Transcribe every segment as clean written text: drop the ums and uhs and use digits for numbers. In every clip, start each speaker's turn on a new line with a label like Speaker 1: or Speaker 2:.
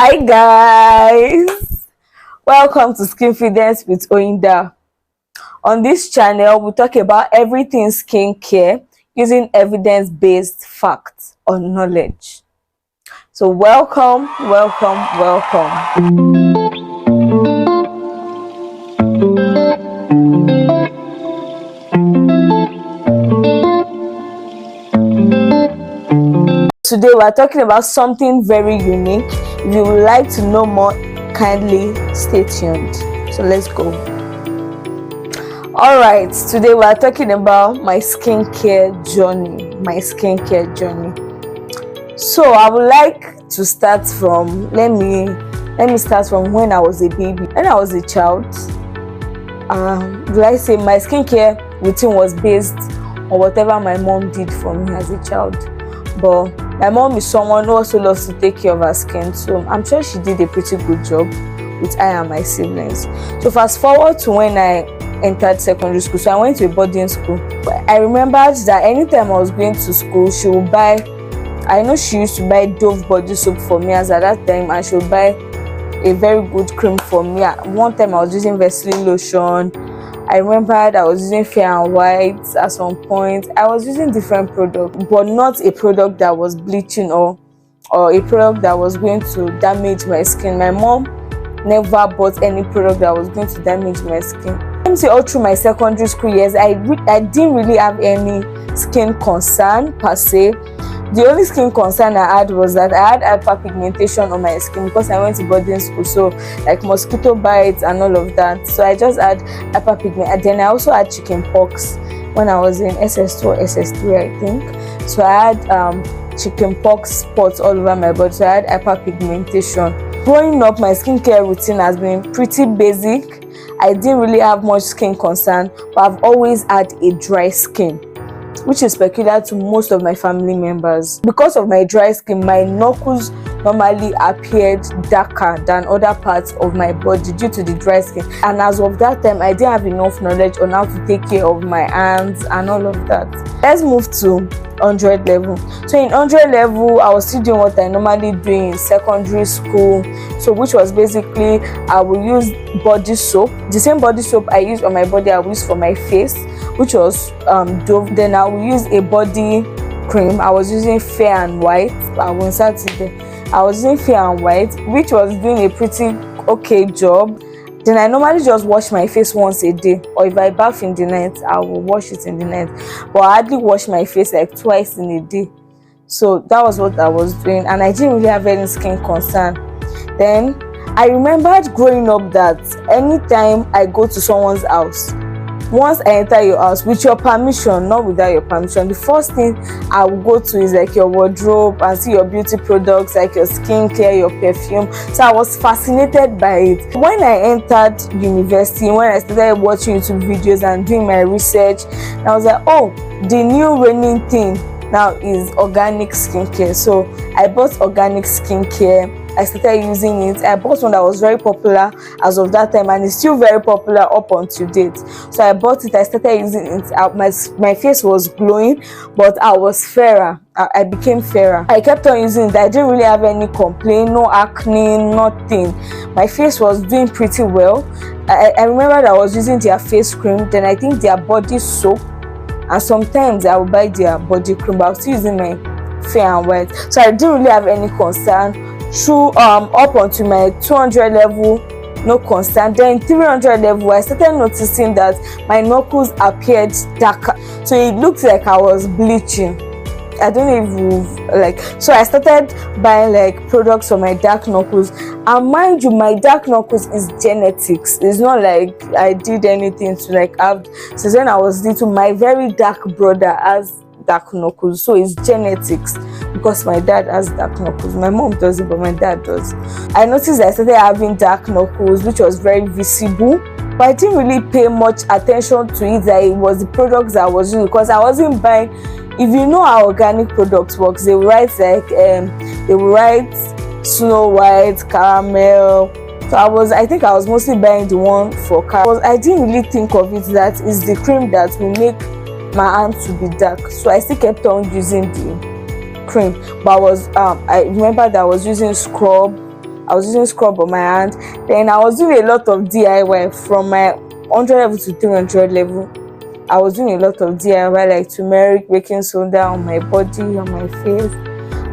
Speaker 1: Hi guys, welcome to Skinfidence with Oyinda. On this channel, we talk about everything skincare using evidence-based facts or knowledge. So welcome. Today we are talking about something very unique. If you would like to know more, kindly stay tuned. So let's go. Alright, today we are talking about my skincare journey. So I would like to start from let me start from when I was a baby. When I was a child, my skincare routine was based on whatever my mom did for me as a child. But my mom is someone who also loves to take care of her skin, so I'm sure she did a pretty good job with I and my siblings. So fast forward to when I entered secondary school. So I went to a boarding school. I remembered that anytime I was going to school, she would buy, I know she used to buy Dove body soap for me as at that time, and she would buy a very good cream for me. One time I was using Vaseline lotion. I remembered I was using Fair and White at some point. I was using different products, but not a product that was bleaching or a product that was going to damage my skin. My mom never bought any product that was going to damage my skin. Let me say all through my secondary school years, I didn't really have any skin concern per se. The only skin concern I had was that I had hyperpigmentation on my skin because I went to boarding school, so like mosquito bites and all of that. So I just had hyperpigmentation, and then I also had chicken pox when I was in SS2 or SS3, I think. So I had chicken pox spots all over my body, so I had hyperpigmentation. Growing up, my skincare routine has been pretty basic. I didn't really have much skin concern, but I've always had a dry skin, which is peculiar to most of my family members. Because of my dry skin, my knuckles normally appeared darker than other parts of my body due to the dry skin. And as of that time, I didn't have enough knowledge on how to take care of my hands and all of that. Let's move to 100 level. So in 100 level, I was still doing what I normally do in secondary school, so which was basically I will use body soap. The same body soap I use on my body, I will use for my face, which was Dove. Then I will use a body cream. I was using Fair and White. I will insert it there. I was using Fair and White, which was doing a pretty okay job. Then I normally just wash my face once a day, or if I bath in the night, I will wash it in the night. But I hardly wash my face like twice in a day. So that was what I was doing, and I didn't really have any skin concern. Then I remembered growing up that anytime I go to someone's house, once I enter your house with your permission, not without your permission, the first thing I will go to is like your wardrobe and see your beauty products, like your skincare, your perfume. So I was fascinated by it. When I entered university, when I started watching YouTube videos and doing my research, I was like, oh, the new reigning thing now is organic skincare. So I bought organic skincare. I started using it. I bought one that was very popular as of that time, and it's still very popular up until date. So I bought it. I started using it. My face was glowing, but I was fairer. I became fairer. I kept on using it. I didn't really have any complaint, no acne, nothing. My face was doing pretty well. I remember that I was using their face cream, then I think their body soap, and sometimes I would buy their body cream, but I was still using my Fair and White. So I didn't really have any concern. Through up onto my 200 level, no concern. Then 300 level, I started noticing that my knuckles appeared darker, so it looked like I was bleaching. I don't even so I started buying like products for my dark knuckles, and mind you, my dark knuckles is genetics. It's not like I did anything to like have. Since when I was little, my very dark brother has dark knuckles, so it's genetics, because my dad has dark knuckles. My mom doesn't, but my dad does. I noticed I started having dark knuckles, which was very visible, but I didn't really pay much attention to it, that it was the products I was using, because I wasn't buying. If you know how organic products works, they write like they write Snow White, caramel. So I think I was mostly buying the one for caramel. I didn't really think of it that is the cream that will make my hands to be dark, so I still kept on using the cream. But I remember that I was using scrub, I was using scrub on my hand. Then I was doing a lot of DIY from my 100 level to 300 level. I was doing a lot of DIY, like turmeric, baking soda on my body, on my face,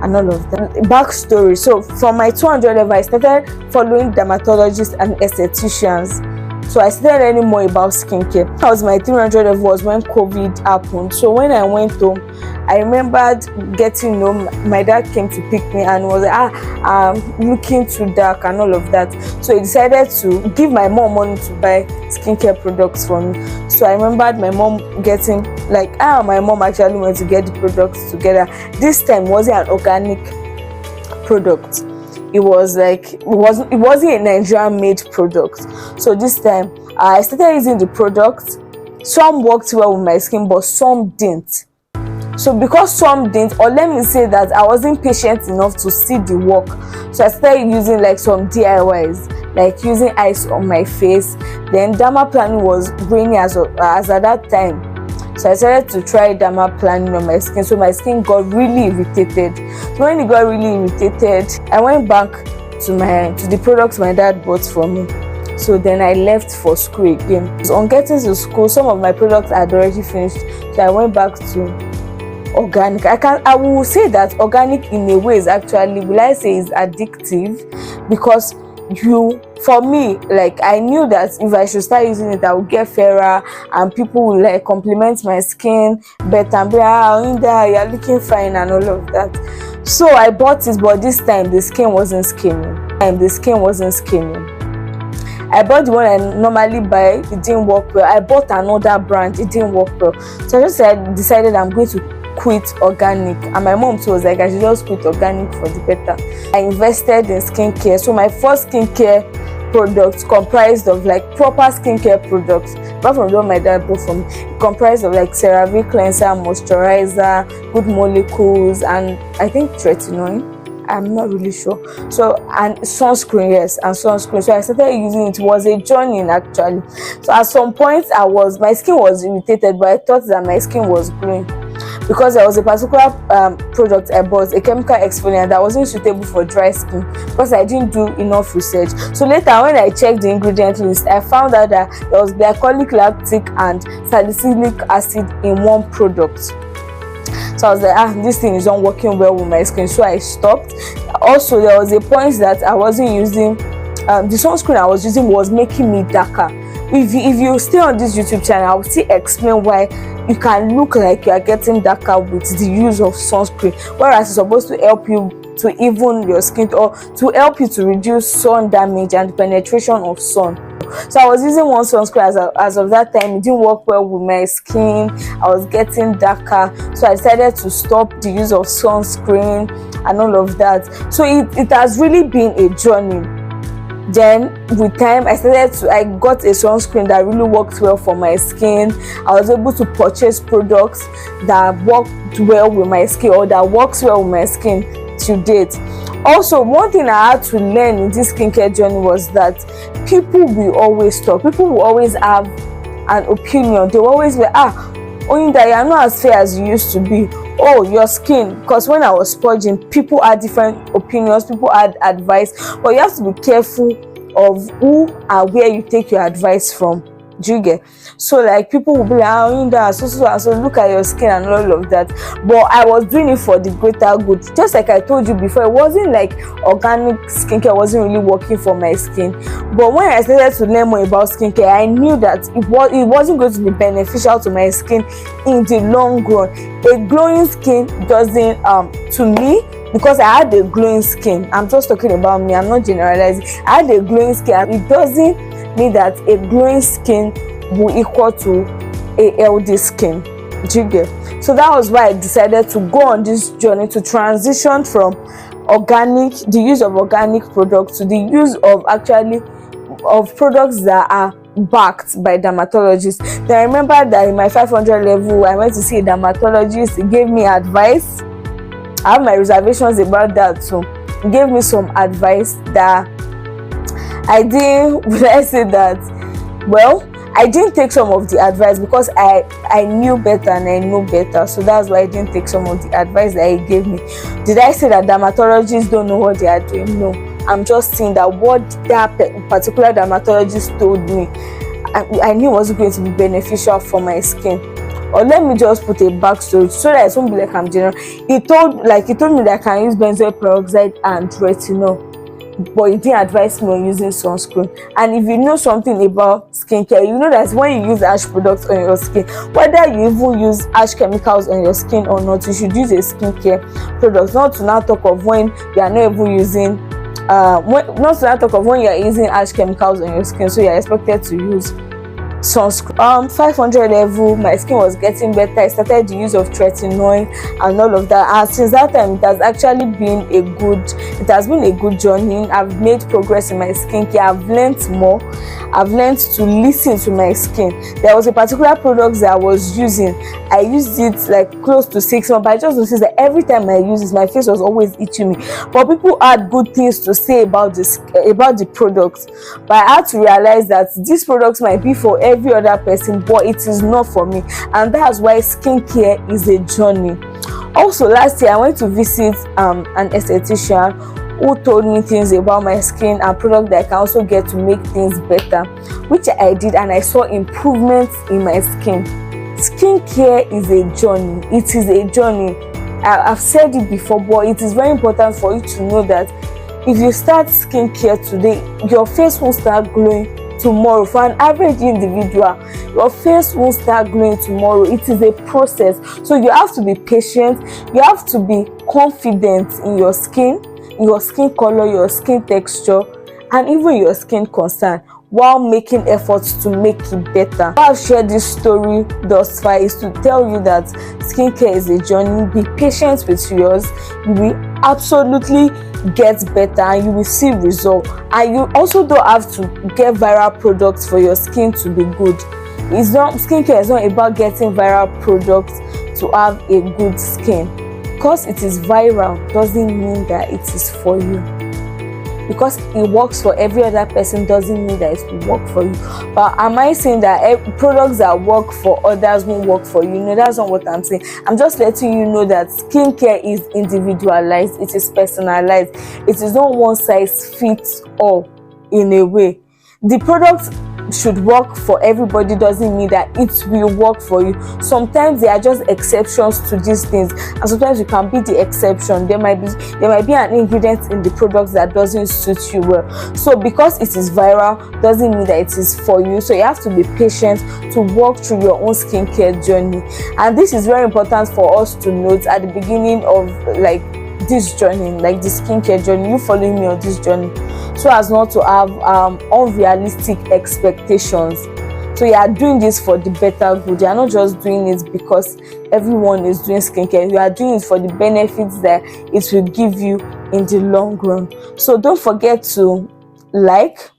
Speaker 1: and all of that. Backstory: so from my 200 level, I started following dermatologists and estheticians. So I started learning more about skincare. That was my 300 level, was when COVID happened. So when I went home, I remembered getting home, my dad came to pick me and was like, I'm looking too dark and all of that. So he decided to give my mom money to buy skincare products for me. So I remembered my mom getting, like, my mom actually went to get the products together. This time it wasn't an organic product. It was like, it wasn't a Nigerian made product. So this time I started using the product. Some worked well with my skin, but some didn't. So because some didn't, or let me say that I wasn't patient enough to see the work, so I started using like some DIYs, like using ice on my face. Then dermaplaning was grainy as at that time, so I started to try dermaplaning on my skin. So my skin got really irritated. So when it got really irritated, I went back to the products my dad bought for me. So then I left for school again. So on getting to school, some of my products had already finished, so I went back to organic. I will say that organic in a way is actually, will I say, is addictive, because for me, like, I knew that if I should start using it, I would get fairer and people will like compliment my skin better and be like, you're looking fine and all of that. So I bought it, but this time the skin wasn't skinning. I bought the one I normally buy, it didn't work well. I bought another brand, it didn't work well. So I just decided I'm going to quit organic, and my mom too was like, I should just quit organic for the better. I invested in skincare. So my first skincare products comprised of like proper skincare products, apart from the one my dad bought from me. It comprised of like CeraVe cleanser, moisturizer, Good Molecules, and I think tretinoin. I'm not really sure. So, and sunscreen, yes, and sunscreen. So I started using it. It was a journey actually. So at some point my skin was irritated, but I thought that my skin was glowing, because there was a particular product I bought, a chemical exfoliant that wasn't suitable for dry skin, because I didn't do enough research. So later when I checked the ingredient list, I found out that there was glycolic, lactic and salicylic acid in one product. So I was like, this thing is not working well with my skin, so I stopped. Also, there was a point that I wasn't using, the sunscreen I was using was making me darker. If you stay on this YouTube channel, I will still explain why you can look like you are getting darker with the use of sunscreen, whereas it's supposed to help you to even your skin, or to help you to reduce sun damage and penetration of sun. So I was using one sunscreen as of that time. It didn't work well with my skin. I was getting darker, so I decided to stop the use of sunscreen and all of that. So it has really been a journey. Then with time, I got a sunscreen that really worked well for my skin. I was able to purchase products that worked well with my skin, or that works well with my skin to date. Also, one thing I had to learn in this skincare journey was that people will always talk. People will always have an opinion. They will always be, Oyinda, you're not as fair as you used to be. Oh, your skin. Because when I was purging, people had different opinions, people had advice, but you have to be careful of who and where you take your advice from. Do you get? So like, people will be like, Oyinda, so look at your skin and all of that. But I was doing it for the greater good. Just like I told you before, it wasn't like organic skincare wasn't really working for my skin. But when I started to learn more about skincare, I knew that it wasn't going to be beneficial to my skin in the long run. A glowing skin doesn't, to me, because I had a glowing skin, I'm just talking about me, I'm not generalizing. I had a glowing skin. It doesn't mean that a glowing skin will equal to a healthy skin. Do you get? So that was why I decided to go on this journey to transition from the use of organic products, to the use of products that are backed by dermatologists. Then I remember that in my 500 level, I went to see a dermatologist. He gave me advice. I have my reservations about that, so he gave me some advice that I didn't. Would I say that? Well, I didn't take some of the advice because I knew better and I know better. So that's why I didn't take some of the advice that he gave me. Did I say that dermatologists don't know what they are doing? No. I'm just seeing that what that particular dermatologist told me, I knew was going to be beneficial for my skin. Or let me just put a backstory so that it won't be like I'm general. He told me that I can use benzoyl peroxide and retinol, but he didn't advise me on using sunscreen. And if you know something about skincare, you know that when you use harsh products on your skin, whether you even use harsh chemicals on your skin or not, you should use a skincare product. Not to now talk of when you are not even using not to now talk of when you are using harsh chemicals on your skin, so you are expected to use sunscreen. 500 level, my skin was getting better. I started the use of tretinoin and all of that, and since that time it has been a good journey. I've made progress in my skincare. I've learned more. I've learned to listen to my skin. There was a particular product that I was using. I used it like close to 6 months, but I just noticed that every time I use it, my face was always itching me. But people had good things to say about the product, but I had to realize that these products might be for every other person, but it is not for me, and that's why skincare is a journey. Also, last year I went to visit an esthetician who told me things about my skin and products that I can also get to make things better, which I did, and I saw improvements in my skin. Skincare is a journey. It is a journey. I've said it before, but it is very important for you to know that if you start skincare today, your face will start glowing tomorrow. For an average individual, your face won't start glowing tomorrow. It is a process, so you have to be patient. You have to be confident in your skin color, your skin texture, and even your skin concern, while making efforts to make it better. I've shared this story thus far is to tell you that skincare is a journey. Be patient with yours. You will absolutely get better and you will see results. And you also don't have to get viral products for your skin to be good. Skincare is not about getting viral products to have a good skin. Because it is viral doesn't mean that it is for you. Because it works for every other person doesn't mean that it will work for you. But am I saying that products that work for others won't work for you? No, that's not what I'm saying. I'm just letting you know that skincare is individualized. It is personalized. It is not one size fits all in a way. The product should work for everybody doesn't mean that it will work for you. Sometimes there are just exceptions to these things, and sometimes you can be the exception. There might be an ingredient in the product that doesn't suit you well. So because it is viral doesn't mean that it is for you. So you have to be patient to walk through your own skincare journey. And this is very important for us to note at the beginning of like this journey, like the skincare journey. You following me on this journey, so as not to have unrealistic expectations. So you are doing this for the better good. You are not just doing it because everyone is doing skincare. You are doing it for the benefits that it will give you in the long run. So don't forget to like,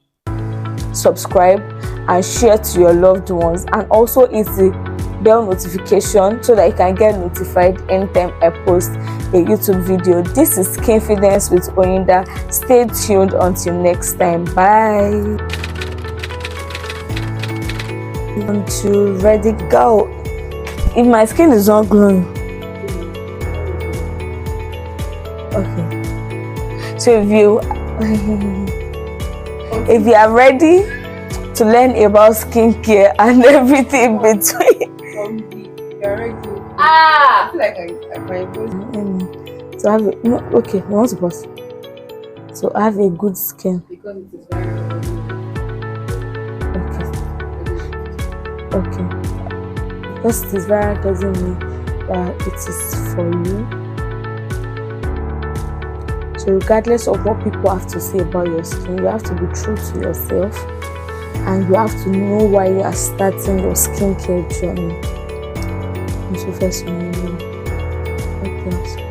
Speaker 1: subscribe, and share to your loved ones, and also hit the bell notification so that you can get notified anytime I post a YouTube video. This is Skinfidence with Oyinda. Stay tuned until next time. Bye. 1, 2, ready, go. If my skin is not glowing, okay. So if you are ready to learn about skincare and everything between.
Speaker 2: I feel like I might go.
Speaker 1: So have a, no, okay, no one's supposed. So have a good skin.
Speaker 2: Because it is very
Speaker 1: Okay. Because it is viral doesn't mean that it is for you. So regardless of what people have to say about your skin, you have to be true to yourself, and you have to know why you are starting your skincare journey. So first, okay.